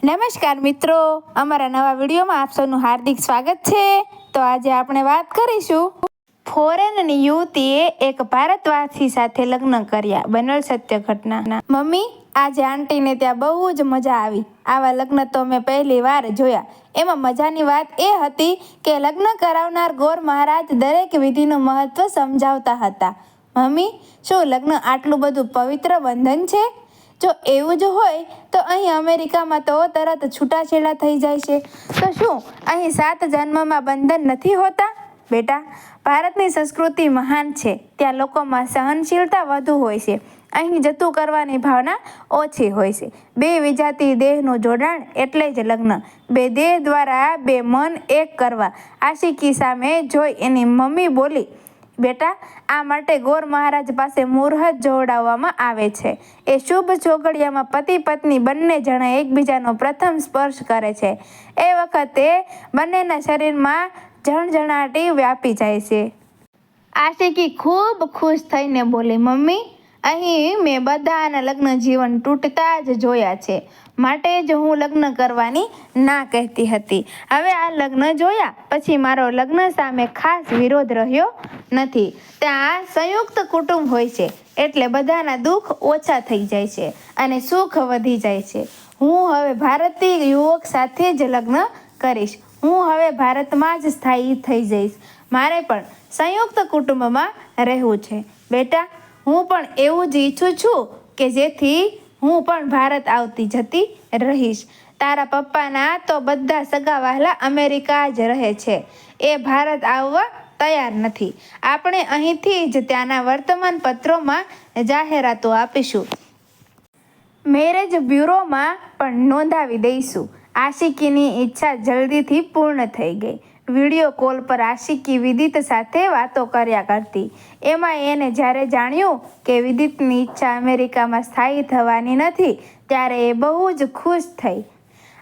નમસ્કાર મિત્રો, અમારા નવા વિડીયોમાં આપ સૌનું હાર્દિક સ્વાગત છે। તો આજે આપણે વાત કરીશું ફોરેનની યુવતીએ એક ભારતવાસી સાથે લગ્ન કર્યા, બનેલ સત્ય ઘટના। મમ્મી, આજે આંટીને ત્યાં બહુ જ મજા આવી। આવા લગ્ન તો મેં પહેલી વાર જોયા। એમાં મજાની વાત એ હતી કે લગ્ન કરાવનાર ગોર મહારાજ દરેક વિધિનું મહત્વ સમજાવતા હતા। મમ્મી, શું લગ્ન આટલું બધું પવિત્ર બંધન છે? જો એવું જ હોય તો અહીં અમેરિકામાં તો તરત છૂટાછેડા થઈ જાય છે, તો શું અહીં 7 જન્મમાં બંધન નથી હોતા? બેટા, ભારતની સંસ્કૃતિ મહાન છે। ત્યાં લોકોમાં સહનશીલતા વધુ હોય છે। અહીં જતું કરવાની ભાવના ઓછી હોય છે। બે વિજાતી દેહનું જોડાણ એટલે જ લગ્ન। બે દેહ દ્વારા બે મન એક કરવા। આશિકી સામે જોઈ એની મમ્મી બોલી, બેટા, આ માટે ગોર મહારાજ પાસે મુહૂર્ત જોડાવવામાં આવે છે। એ શુભ ચોઘડિયામાં પતિ પત્ની બંને જણા એકબીજાનો પ્રથમ સ્પર્શ કરે છે। એ વખતે બંનેના શરીરમાં ઝણઝણાટી વ્યાપી જાય છે। આશિકી ખૂબ ખુશ થઈને બોલી, મમ્મી, અહીં મેં બધાના લગ્ન જીવન તૂટતા જ જોયા છે, માટે જ હું લગ્ન કરવાની ના કહેતી હતી। હવે આ લગ્ન જોયા પછી મારો લગ્ન સામે ખાસ વિરોધ રહ્યો નથી। ત્યાં સંયુક્ત કુટુંબ હોય છે એટલે બધાના દુઃખ ઓછા થઈ જાય છે અને સુખ વધી જાય છે। હું હવે ભારતીય યુવક સાથે જ લગ્ન કરીશ। હું હવે ભારતમાં જ સ્થાયી થઈ જઈશ। મારે પણ સંયુક્ત કુટુંબમાં રહેવું છે। બેટા, હું પણ એવું જ ઈચ્છું છું કે જેથી હું પણ ભારત આવતી જતી રહીશ। તારા પપ્પાના તો બધા સગા વહાલા અમેરિકા જ રહે છે, એ ભારત આવવા તૈયાર નથી। આપણે અહીંથી જ ત્યાંના વર્તમાન પત્રોમાં જાહેરાતો આપીશું। મેરેજ બ્યુરોમાં પણ નોંધાવી દઈશું। આશિકીની ઈચ્છા જલ્દીથી પૂર્ણ થઈ ગઈ। વિડીયો કોલ પર આશિકી વિદિત સાથે વાતો કર્યા કરતી। એમાં એને જ્યારે જાણ્યું કે વિદિતની ઈચ્છા અમેરિકામાં સ્થાયી થવાની નથી, ત્યારે એ બહુ જ ખુશ થઈ।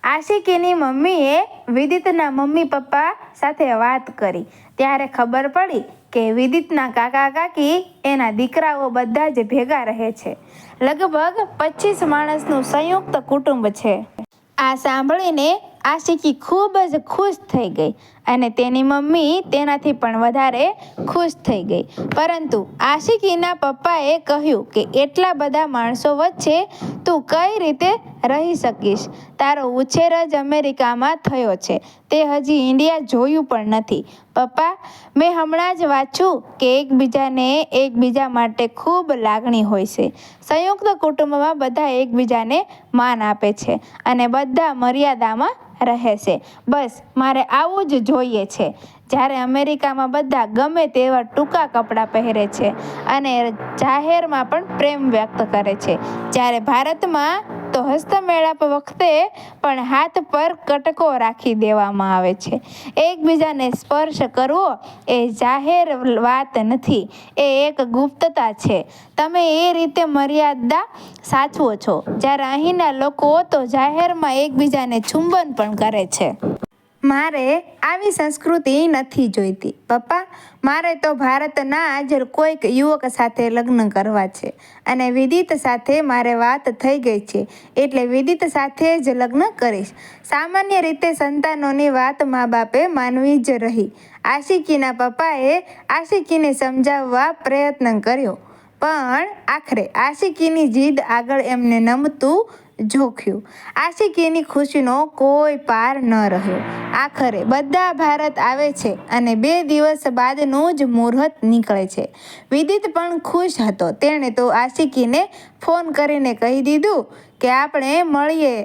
આશિકીની મમ્મીએ વિદિતના મમ્મી પપ્પા સાથે વાત કરી ત્યારે ખબર પડી કે વિદિતના કાકા કાકી એના દીકરાઓ બધા જ ભેગા રહે છે। લગભગ 25 માણસનું સંયુક્ત કુટુંબ છે। આ સાંભળીને આશિકી ખૂબ જ ખુશ થઈ ગઈ અને તેની મમ્મી તેનાથી પણ વધારે ખુશ થઈ ગઈ। પરંતુ આશિકીના પપ્પાએ કહ્યું કે એટલા બધા માણસો વચ્ચે તું કઈ રીતે રહી શકીશ? તારો ઉછેર જ અમેરિકામાં થયો છે, તે હજી ઇન્ડિયા જોયું પણ નથી। પપ્પા, મેં હમણાં જ વાંચ્યું કે એકબીજા માટે ખૂબ લાગણી હોય છે। સંયુક્ત કુટુંબમાં બધા એકબીજાને માન આપે છે અને બધા મર્યાદામાં રહે છે। બસ મારે આવું જ જોઈએ છે। જ્યારે અમેરિકામાં બધા ગમે તેવા ટૂંકા કપડાં પહેરે છે અને જાહેરમાં પણ પ્રેમ વ્યક્ત કરે છે, જ્યારે ભારતમાં તો હસ્તમેળાપ વખતે પણ હાથ પર કટકો રાખી દેવામાં આવે છે। એકબીજાને સ્પર્શ કરવો એ જાહેર વાત નથી, એ એક ગુપ્તતા છે। તમે એ રીતે મર્યાદા સાચવો છો, જ્યારે અહીંના લોકો તો જાહેરમાં એકબીજાને ચુંબન પણ કરે છે। મારે આવી સંસ્કૃતિ નથી જોઈતી। પપ્પા, મારે તો ભારતના જ કોઈક યુવક સાથે લગ્ન કરવા છે અને વિદિત સાથે મારે વાત થઈ ગઈ છે, એટલે વિદિત સાથે જ લગ્ન કરીશ। સામાન્ય રીતે સંતાનોની વાત મા બાપે માનવી જ રહી। આશિકીના પપ્પાએ આશિકીને સમજાવવા પ્રયત્ન કર્યો, પણ આખરે આશિકીની જીદ આગળ એમને નમતું જોખ્યું। આશિકીની ખુશીનો કોઈ પાર ન રહ્યો। આખરે બધા ભારત આવે છે અને 2 દિવસ બાદનું જ મુહૂર્ત નીકળે છે। વિદિત પણ ખુશ હતો। તેણે તો આશિકીને ફોન કરીને કહી દીધું કે આપણે મળીએ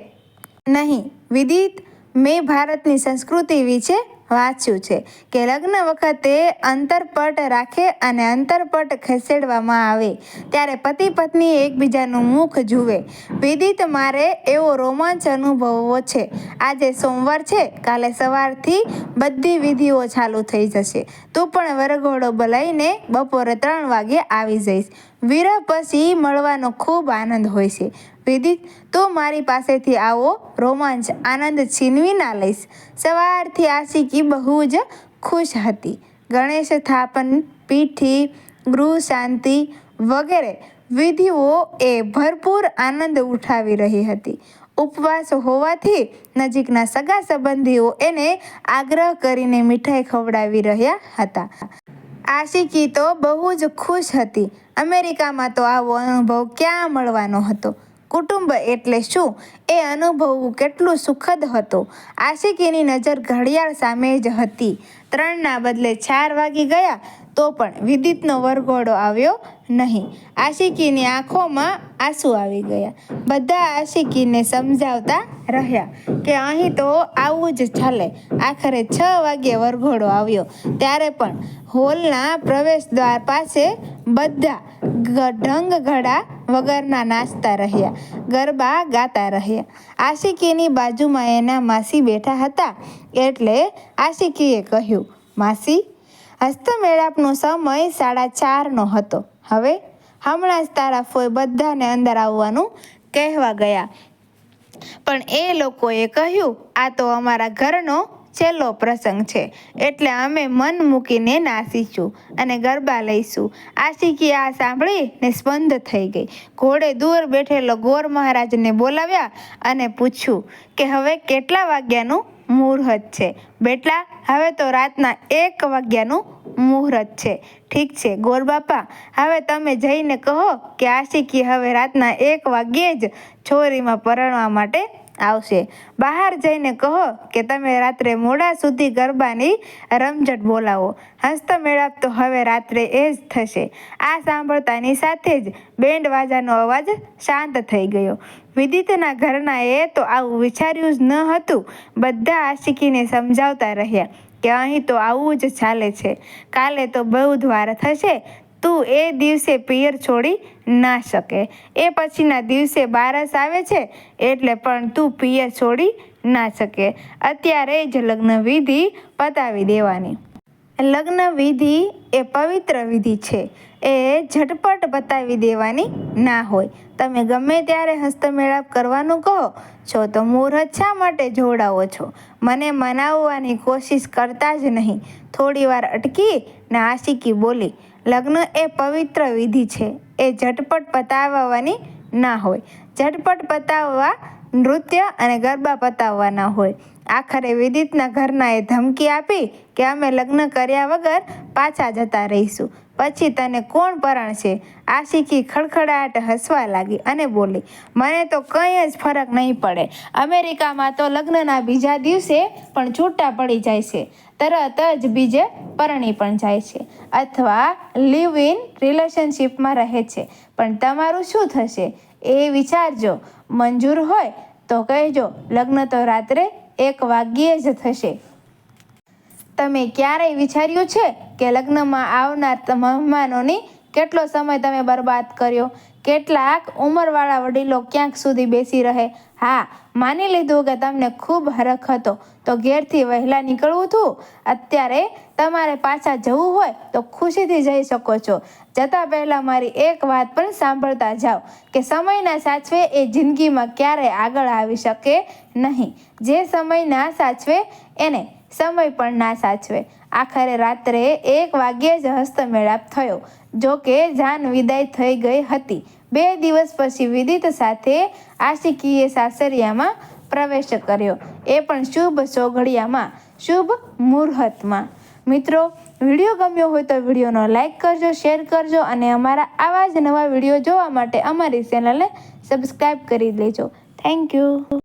નહીં। વિદિત, મેં ભારતની સંસ્કૃતિ વિશે વાંચ્યું છે કે લગ્ન વખતે અંતરપટ રાખે અને અંતરપટ ખસેડવામાં આવે ત્યારે પતિ પત્ની એકબીજાનું મુખ જુએ। વિદિત, મારે એવો રોમાંચ અનુભવવો છે। આજે સોમવાર છે, કાલે સવારથી બધી વિધિઓ ચાલુ થઈ જશે। તું પણ વરઘોડો બોલાવીને બપોરે 3 વાગે આવી જઈશ। વિરહ પછી મળવાનો ખૂબ આનંદ હોય છે। વિદિત, તું મારી પાસેથી આવો રોમાંચ આનંદ છીનવી ના લઈશ। સવારથી આશિકી બહુ જ ખુશ હતી। ગણેશ સ્થાપન, પીઠી, ગૃહ શાંતિ વગેરે વિધિઓ એ ભરપૂર આનંદ ઉઠાવી રહી હતી। ઉપવાસ હોવાથી નજીકના સગા સંબંધીઓ એને આગ્રહ કરીને મીઠાઈ ખવડાવી રહ્યા હતા. આશિકી તો બહુ જ ખુશ હતી. અમેરિકામાં તો આવો અનુભવ ક્યાં મળવાનો હતો. કુટુંબ એટલે શું એ અનુભવવું કેટલું સુખદ હતું. આશિકીની નજર ઘડિયાળ સામે જ હતી. 3ના બદલે 4 વાગી ગયા તો પણ વિદિતનો વરઘોડો આવ્યો નહીં. આશિકીની આંખોમાં આંસુ આવી ગયા. બધા આશિકીને સમજાવતા રહ્યા કે અહીં તો આવું જ ચાલે. આખરે 6 વાગ્યે વરઘોડો આવ્યો ત્યારે પણ હોલના પ્રવેશદ્વાર પાસે બધા ઢંગઘડા વગરના નાચતા રહ્યા, ગરબા ગાતા રહ્યા. આશિકીની બાજુમાં એના માસી બેઠા હતા એટલે આશિકીએ કહ્યું, માસી, હસ્તમેળાપનો સમય 4:30નો હતો. હમણાં જ તારા ફોઈ બધાને અંદર આવવાનું કહેવા ગયા, પણ એ લોકોએ કહ્યું આ તો અમારા ઘરનો છેલ્લો પ્રસંગ છે એટલે અમે મન મૂકીને નાચીશું અને ગરબા લઈશું. આશિકી આ સાંભળીને સ્પંદ થઈ ગઈ. ઘોડે દૂર બેઠેલો ગોર મહારાજને બોલાવ્યા અને પૂછ્યું કે હવે કેટલા વાગ્યાનું મુહૂર્ત છે? બેટા, હવે તો રાતના 1 વાગ્યાનું મુહૂર્ત છે. ઠીક છે ગોર બાપા, હવે તમે જઈને કહો કે આશિકી હવે રાતના 1 વાગ્યે જ છોરીમાં પરણવા માટે આવશે. બહાર જઈને કહો કે તમે રાત્રે મોડા સુધી ગરબાની રમઝટ બોલાવો. હસ્તમેળાપ તો હવે રાત્રે એ જ થશે. આ સાંભળતાની સાથે જ બેન્ડ વાજાનો અવાજ શાંત થઈ ગયો. વિદિતના ઘરનાએ તો આવું વિચાર્યું જ ન હતું. બધા આશિકીને સમજાવતા રહ્યા કે અહીં તો આવું જ ચાલે છે. કાલે તો બુધવાર થશે. તું એ દિવસે પિયર છોડી ના શકે. એ પછીના દિવસે બારસ આવે છે એટલે પણ તું પિયર છોડી ના શકે. અત્યારે જ લગ્ન વિધિ પતાવી દેવાની. લગ્ન વિધિ એ પવિત્ર વિધિ છે. એ ઝટપટ પતાવી દેવાની ના હોય. તમે ગમે ત્યારે હસ્તમેળાપ કરવાનું કહો છો તો મુહૂર્ત શા માટે જોડાવો છો? મને મનાવવાની કોશિશ કરતા જ નહીં. થોડી વાર અટકી ને આશિકી બોલી, લગ્ન એ પવિત્ર વિધિ છે. એ ઝટપટ પતાવવાની ના હોય. ઝટપટ પતાવવા નૃત્ય અને ગરબા પતાવવાના હોય. આખરે વિદિતના ઘરનાએ ધમકી આપી કે અમે લગ્ન કર્યા વગર પાછા જતા રહીશું. પછી તને કોણ પરણશે? આશિકી ખડખડાટ હસવા લાગી અને બોલી, મને તો કંઈ જ ફરક નહીં પડે. અમેરિકામાં તો લગ્નના બીજા દિવસે પણ છૂટા પડી જાય છે. તરત જ બીજે પરણી પણ જાય છે અથવા લિવ ઇન રિલેશનશિપમાં રહે છે. પણ તમારું શું થશે એ વિચારજો. મંજૂર હોય તો કહેજો. લગ્ન તો રાત્રે 1 વાગ્યે જ થશે. તમે ક્યારેય વિચાર્યું છે કે લગ્નમાં આવનાર મહેમાનોની કેટલો સમય તમે બરબાદ કર્યો? કેટલાક ઉંમરવાળા વડીલો ક્યાંક સુધી બેસી રહે. હા, માની લીધું કે તમને ખૂબ હરખ હતો તો ઘેરથી વહેલા નીકળવું હતું. અત્યારે તમારે પાછા જવું હોય તો ખુશીથી જઈ શકો છો. જતાં પહેલાં મારી એક વાત પણ સાંભળતા જાઓ કે સમય ના સાચવે એ જિંદગીમાં ક્યારેય આગળ આવી શકે નહીં. જે સમય ના સાચવે એને સમય પણ ના સાચવે. આખરે રાત્રે 1 વાગ્યે જ હસ્તમેળાપ થયો. જો કે જાન વિદાય થઈ ગઈ હતી. 2 દિવસ પછી વિદિત સાથે આશિકીએ સાસરિયામાં પ્રવેશ કર્યો. એ પણ શુભ સોઘડિયામાં, શુભ મુહૂર્તમાં. મિત્રો, વિડીયો ગમ્યો હોય તો વિડીયોનો લાઈક કરજો, શેર કરજો અને અમારા આવા જ નવા વિડીયો જોવા માટે અમારી ચેનલને સબસ્ક્રાઈબ કરી લેજો. Thank you.